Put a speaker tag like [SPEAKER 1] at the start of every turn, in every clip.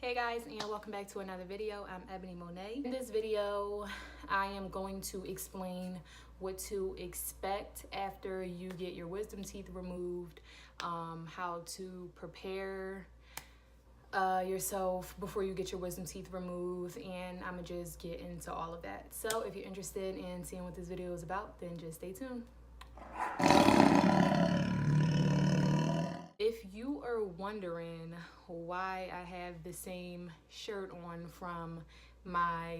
[SPEAKER 1] Hey guys, and welcome back to another video. I'm Ebony Monet. In this video, I am going to explain what to expect after you get your wisdom teeth removed, how to prepare yourself before you get your wisdom teeth removed, and I'm gonna just get into all of that. So if you're interested in seeing what this video is about, then just stay tuned. If you are wondering why I have the same shirt on from my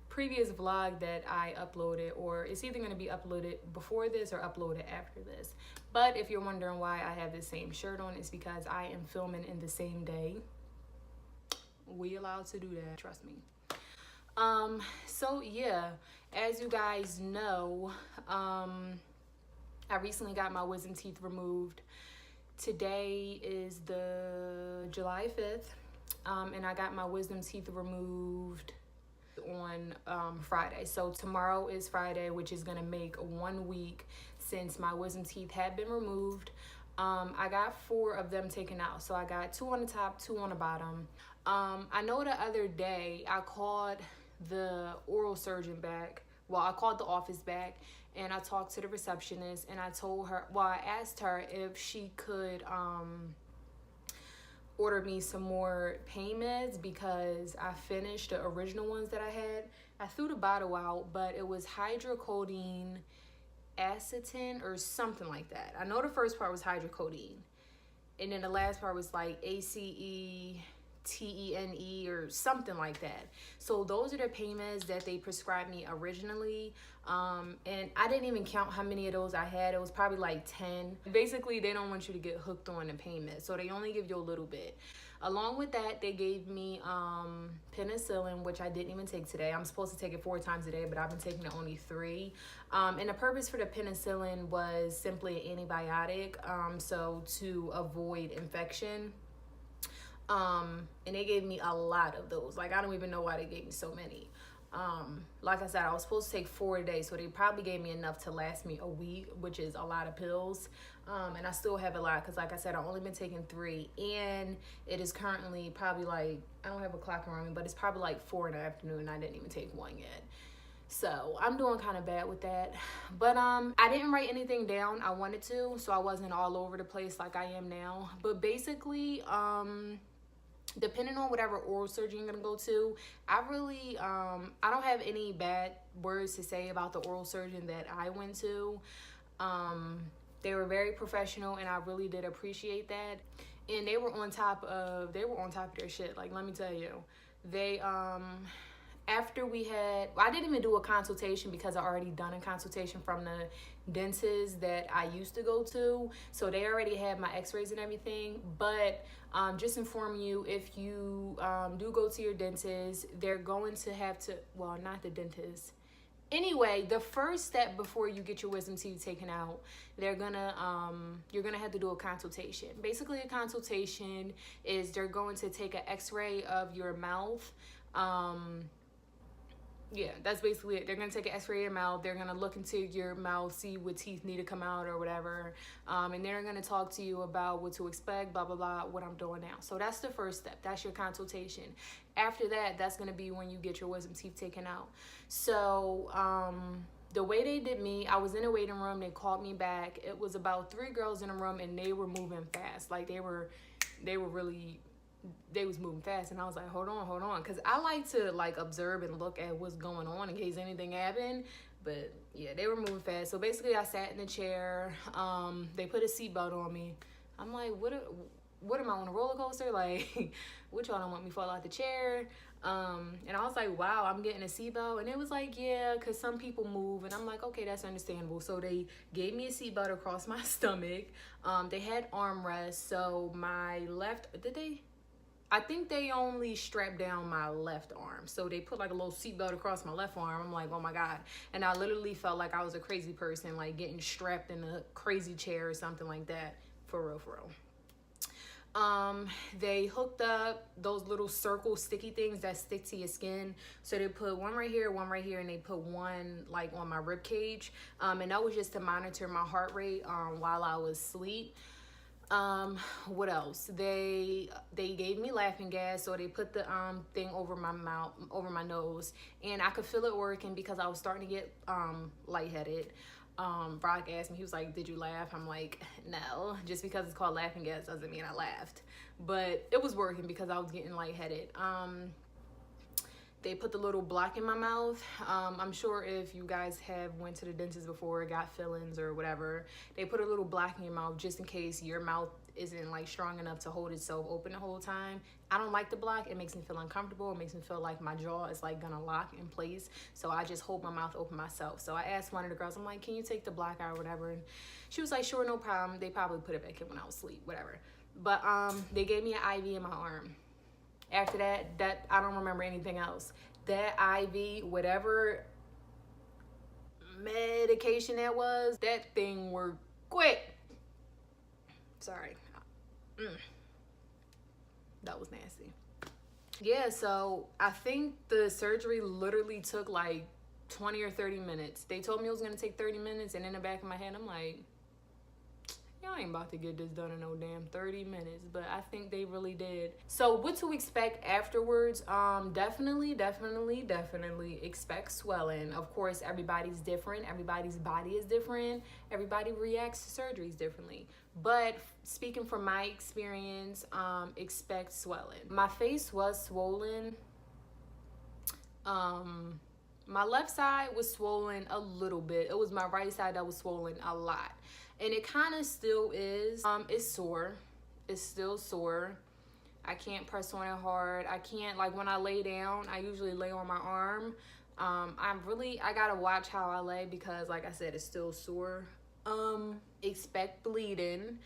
[SPEAKER 1] previous vlog that I uploaded, or it's either going to be uploaded before this or uploaded after this, but if you're wondering why I have the same shirt on, it's because I am filming in the same day. We allowed to do that, trust me. So yeah, as you guys know, I recently got my wisdom teeth removed. Today is the July 5th, and I got my wisdom teeth removed on Friday. So tomorrow is Friday, which is gonna make 1 week since my wisdom teeth had been removed. I got 4 of them taken out. So I got 2 on the top, 2 on the bottom. I know the other day I called the oral surgeon back. Well, I called the office back and I talked to the receptionist and I told her, well, I asked her if she could order me some more pain meds because I finished the original ones that I had. I threw the bottle out, but it was hydrocodone acetin or something like that. I know the first part was hydrocodone, and then the last part was like ACE TENE or something like that. So those are the pain meds that they prescribed me originally, and I didn't even count how many of those I had. It was probably like 10. Basically, they don't want you to get hooked on the pain meds, so they only give you a little bit. Along with that, they gave me penicillin, which I didn't even take today. I'm supposed to take it 4 times a day, but I've been taking it only 3. And the purpose for the penicillin was simply an antibiotic, so to avoid infection. And they gave me a lot of those. Like, I don't even know why they gave me so many. Like I said, I was supposed to take 4 a day, so they probably gave me enough to last me a week, which is a lot of pills. And I still have a lot because, like I said, I've only been taking 3, and it is currently probably like, I don't have a clock around me, but it's probably like 4 in the afternoon, and I didn't even take 1 yet. So I'm doing kind of bad with that. But I didn't write anything down. I wanted to, so I wasn't all over the place like I am now. But basically, depending on whatever oral surgery you're gonna go to, I really I don't have any bad words to say about the oral surgeon that I went to. They were very professional, and I really did appreciate that. And they were on top of their shit. Like, let me tell you, they after we had, I didn't even do a consultation because I already done a consultation from the dentist that I used to go to. So they already had my x-rays and everything. But just inform you, if you do go to your dentist, they're going to have to, well, not the dentist. Anyway, the first step before you get your wisdom teeth taken out, they're gonna you're gonna have to do a consultation. Basically, a consultation is they're going to take an x-ray of your mouth. Yeah, that's basically it. They're gonna take an x-ray of your mouth. They're gonna look into your mouth, see what teeth need to come out or whatever. And they're gonna talk to you about what to expect, blah, blah, blah, what I'm doing now. So that's the first step. That's your consultation. After that, that's gonna be when you get your wisdom teeth taken out. So the way they did me, I was in a waiting room. They called me back. It was about 3 girls in a room, and they were moving fast. Like, they was moving fast, and I was like, hold on, because I like to like observe and look at what's going on in case anything happened. But yeah, they were moving fast. So basically, I sat in the chair. They put a seatbelt on me. I'm like, what am I, on a roller coaster? Like, what, y'all don't want me to fall out the chair? And I was like, wow, I'm getting a seatbelt. And it was like, yeah, because some people move. And I'm like, okay, that's understandable. So they gave me a seatbelt across my stomach. They had armrests. So my left, I think they only strapped down my left arm. So they put like a little seatbelt across my left arm. I'm like, oh my God. And I literally felt like I was a crazy person, like getting strapped in a crazy chair or something like that. For real, for real. They hooked up those little circle sticky things that stick to your skin. So they put one right here, and they put one like on my rib cage. And that was just to monitor my heart rate while I was asleep. What else? They gave me laughing gas, so they put the thing over my mouth, over my nose, and I could feel it working because I was starting to get lightheaded. Brock asked me, he was like, "Did you laugh?" I'm like, "No." Just because it's called laughing gas doesn't mean I laughed, but it was working because I was getting lightheaded. They put the little block in my mouth. I'm sure if you guys have went to the dentist before, got fillings or whatever, they put a little block in your mouth just in case your mouth isn't like strong enough to hold itself open the whole time. I don't like the block. It makes me feel uncomfortable. It makes me feel like my jaw is like gonna lock in place. So I just hold my mouth open myself. So I asked one of the girls, I'm like, "Can you take the block out or whatever?" And she was like, "Sure, no problem." They probably put it back in when I was asleep, whatever. But they gave me an IV in my arm. After that I don't remember anything else. That IV, whatever medication that thing worked quick. Sorry. That was nasty. Yeah, so I think the surgery literally took like 20 or 30 minutes. They told me it was gonna take 30 minutes, and in the back of my head, I'm like, y'all ain't about to get this done in no damn 30 minutes, but I think they really did. So what to expect afterwards? Definitely expect swelling. Of course, everybody's different. Everybody's body is different. Everybody reacts to surgeries differently. But speaking from my experience, expect swelling. My face was swollen. My left side was swollen a little bit. It was my right side that was swollen a lot. And it kind of still is. It's sore. It's still sore. I can't press on it hard. I can't, like when I lay down, I usually lay on my arm. I gotta watch how I lay because like I said, it's still sore. Expect bleeding.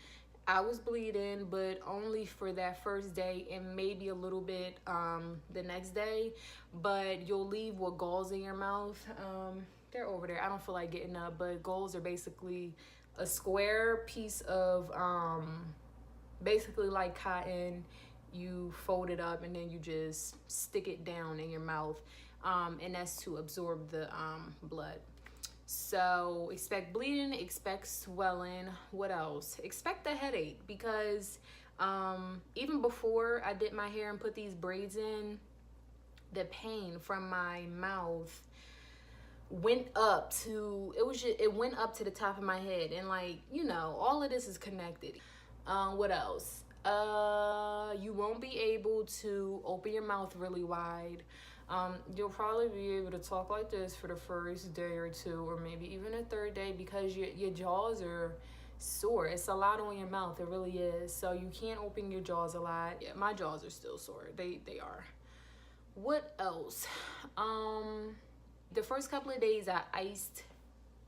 [SPEAKER 1] I was bleeding, but only for that first day and maybe a little bit the next day. But you'll leave with galls in your mouth. They're over there. I don't feel like getting up, but galls are basically a square piece of basically like cotton. You fold it up and then you just stick it down in your mouth, and that's to absorb the blood. So expect bleeding, expect swelling. What else? Expect a headache because even before I did my hair and put these braids in, the pain from my mouth went up to, it went up to the top of my head, and like, you know, all of this is connected. What else? You won't be able to open your mouth really wide. You'll probably be able to talk like this for the first day or two, or maybe even a third day, because your jaws are sore. It's a lot on your mouth. It really is. So you can't open your jaws a lot. Yeah, my jaws are still sore. They are. What else? The first couple of days I iced,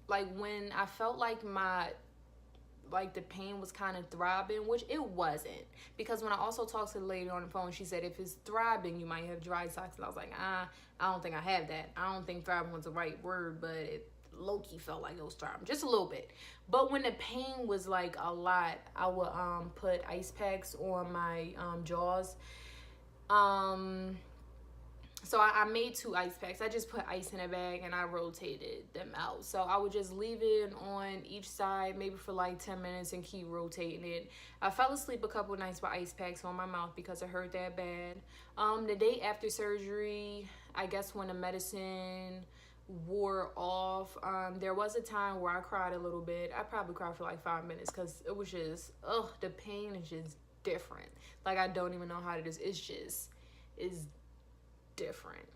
[SPEAKER 1] like when I felt like the pain was kind of throbbing, which it wasn't, because when I also talked to the lady on the phone, she said if it's throbbing, you might have dry socks, and I was like, I don't think I have that. I don't think throbbing was the right word, but it low-key felt like it was throbbing, just a little bit. But when the pain was like a lot, I would put ice packs on my jaws. So I made 2 ice packs. I just put ice in a bag and I rotated them out. So I would just leave it on each side, maybe for like 10 minutes, and keep rotating it. I fell asleep a couple of nights with ice packs on my mouth because it hurt that bad. The day after surgery, I guess when the medicine wore off, there was a time where I cried a little bit. I probably cried for like 5 minutes because it was just, the pain is just different. Like, I don't even know how to it's different.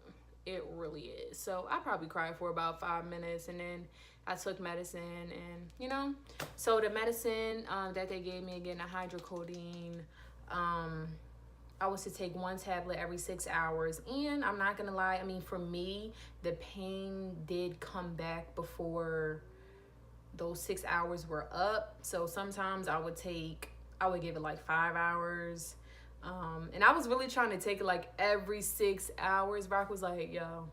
[SPEAKER 1] It really is. So I probably cried for about 5 minutes, and then I took medicine, and you know, so the medicine that they gave me, again, the hydrocodone, I was to take 1 tablet every 6 hours. And I'm not gonna lie, I mean, for me, the pain did come back before those 6 hours were up. So sometimes I would give it like 5 hours. And I was really trying to take it like every 6 hours. Brock was like, yo,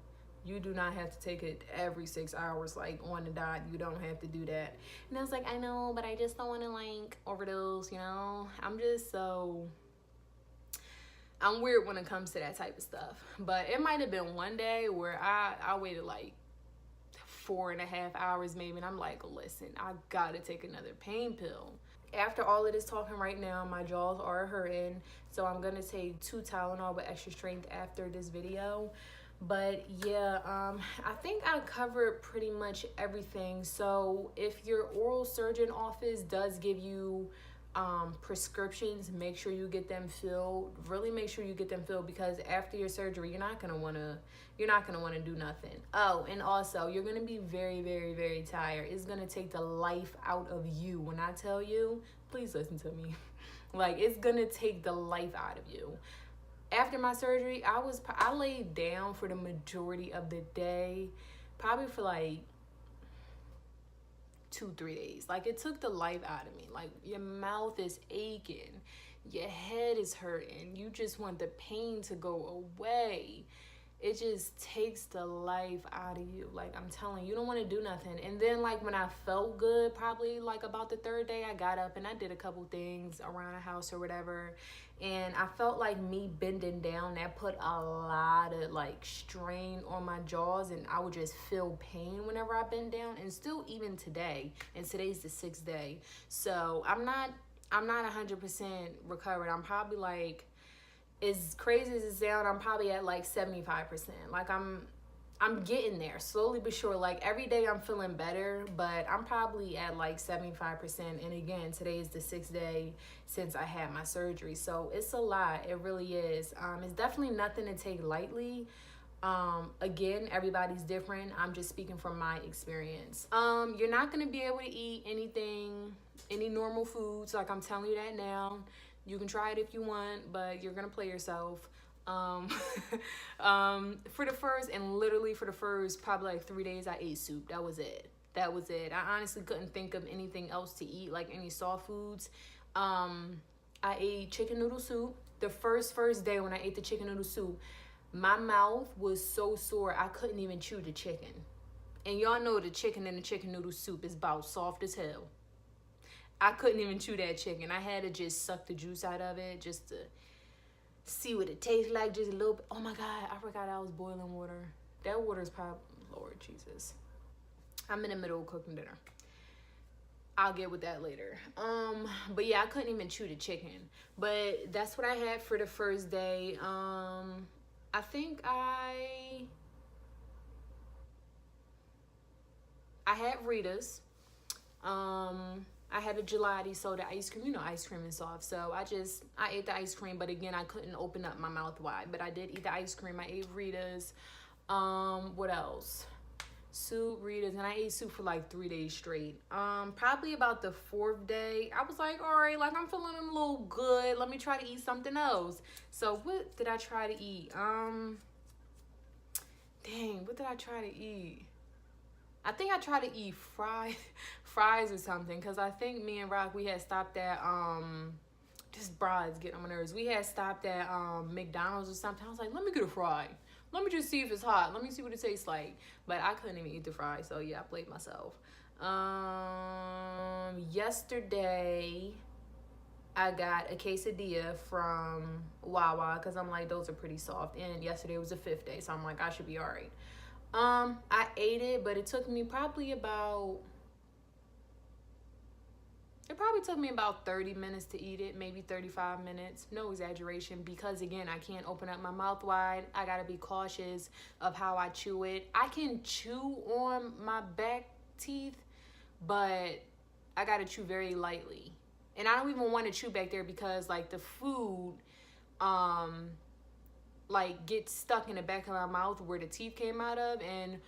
[SPEAKER 1] you do not have to take it every 6 hours, like on the dot. You don't have to do that. And I was like, I know, but I just don't want to like overdose, you know? I'm weird when it comes to that type of stuff. But it might have been one day where I waited like 4.5 hours maybe, and I'm like, listen, I gotta take another pain pill. After all of this talking right now, my jaws are hurting, so I'm gonna take 2 Tylenol with extra strength after this video. But yeah, I think I covered pretty much everything. So if your oral surgeon office does give you prescriptions, make sure you get them filled. Really make sure you get them filled, because after your surgery, you're not gonna wanna do nothing. Oh, and also you're gonna be very, very, very tired. It's gonna take the life out of you. When I tell you, please listen to me. Like, it's gonna take the life out of you. After my surgery, I laid down for the majority of the day, probably for like 2-3 days. Like, it took the life out of me. Like, your mouth is aching, your head is hurting, you just want the pain to go away. It just takes the life out of you. Like, I'm telling you, you don't want to do nothing. And then, like, when I felt good, probably like about the 3rd day, I got up and I did a couple things around the house or whatever, and I felt like me bending down, that put a lot of like strain on my jaws, and I would just feel pain whenever I bend down. And still, even today, and today's the 6th day, so I'm not 100% recovered. I'm probably like, as crazy as it sounds, I'm probably at like 75%. Like, I'm getting there slowly but sure. Like, every day I'm feeling better, but I'm probably at like 75%. And again, today is the 6th day since I had my surgery, so it's a lot. It really is. It's definitely nothing to take lightly. Again, everybody's different. I'm just speaking from my experience. You're not gonna be able to eat any normal foods. Like, I'm telling you that now. You can try it if you want, but you're gonna play yourself. For the first probably like 3 days, I ate soup. That was it. I honestly couldn't think of anything else to eat, like any soft foods. I ate chicken noodle soup. The first day when I ate the chicken noodle soup, my mouth was so sore I couldn't even chew the chicken. And y'all know the chicken in the chicken noodle soup is about soft as hell. I couldn't even chew that chicken. I had to just suck the juice out of it just to see what it tastes like, just a little bit. Oh my God, I forgot I was boiling water. That water's probably, Lord Jesus. I'm in the middle of cooking dinner. I'll get with that later. But yeah, I couldn't even chew the chicken. But that's what I had for the first day. I think I had Rita's. I had a gelati soda ice cream. You know, ice cream is soft. So I ate the ice cream, but again, I couldn't open up my mouth wide. But I did eat the ice cream. I ate Rita's. What else? Soup, Rita's, and I ate soup for like 3 days straight. Probably about the 4th day, I was like, all right, like, I'm feeling a little good. Let me try to eat something else. So what did I try to eat? Dang, what did I try to eat? I think I tried to eat fries or something, because I think me and Rock, we had stopped at, this bride's getting on my nerves. We had stopped at McDonald's or something. I was like, let me get a fry. Let me just see if it's hot. Let me see what it tastes like. But I couldn't even eat the fries, so yeah, I played myself. Yesterday, I got a quesadilla from Wawa, because I'm like, those are pretty soft. And yesterday was the 5th day, so I'm like, I should be all right. I ate it, but it probably took me about 30 minutes to eat it, maybe 35 minutes, no exaggeration, because again, I can't open up my mouth wide. I gotta be cautious of how I chew it. I can chew on my back teeth, but I gotta chew very lightly. And I don't even want to chew back there, because like the food, like gets stuck in the back of my mouth where the teeth came out of, and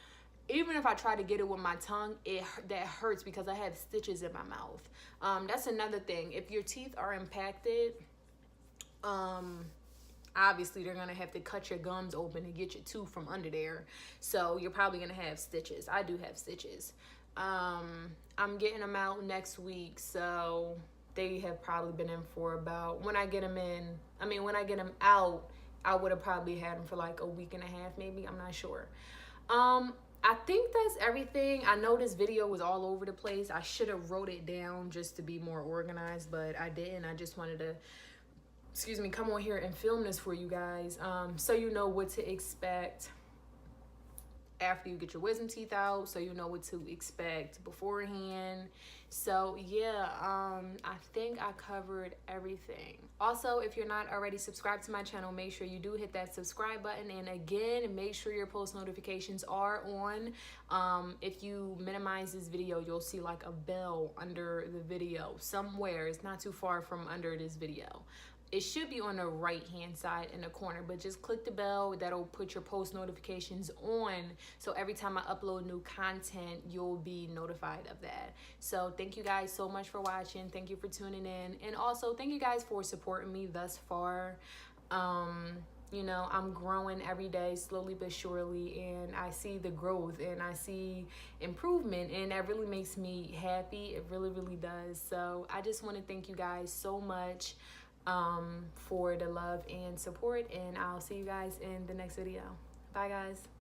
[SPEAKER 1] even if I try to get it with my tongue, that hurts because I have stitches in my mouth. That's another thing. If your teeth are impacted, obviously they're gonna have to cut your gums open and get your tooth from under there. So you're probably gonna have stitches. I do have stitches. I'm getting them out next week, so they have probably been in for about, when I get them out, I would have probably had them for like a week and a half, maybe. I'm not sure. I think that's everything. I know this video was all over the place. I should have wrote it down just to be more organized, but I didn't. I just wanted to, come on here and film this for you guys, so you know what to expect after you get your wisdom teeth out, so you know what to expect beforehand. So yeah, I think I covered everything. Also, if you're not already subscribed to my channel, make sure you do hit that subscribe button, and again, make sure your post notifications are on. If you minimize this video, you'll see like a bell under the video somewhere. It's not too far from under this video. It should be on the right hand side in the corner, but just click the bell. That'll put your post notifications on, so every time I upload new content, you'll be notified of that. So thank you guys so much for watching. Thank you for tuning in, and also thank you guys for supporting me thus far. You know, I'm growing every day, slowly but surely, and I see the growth and I see improvement, and that really makes me happy. It really, really does. So I just want to thank you guys so much for the love and support, and I'll see you guys in the next video. Bye guys.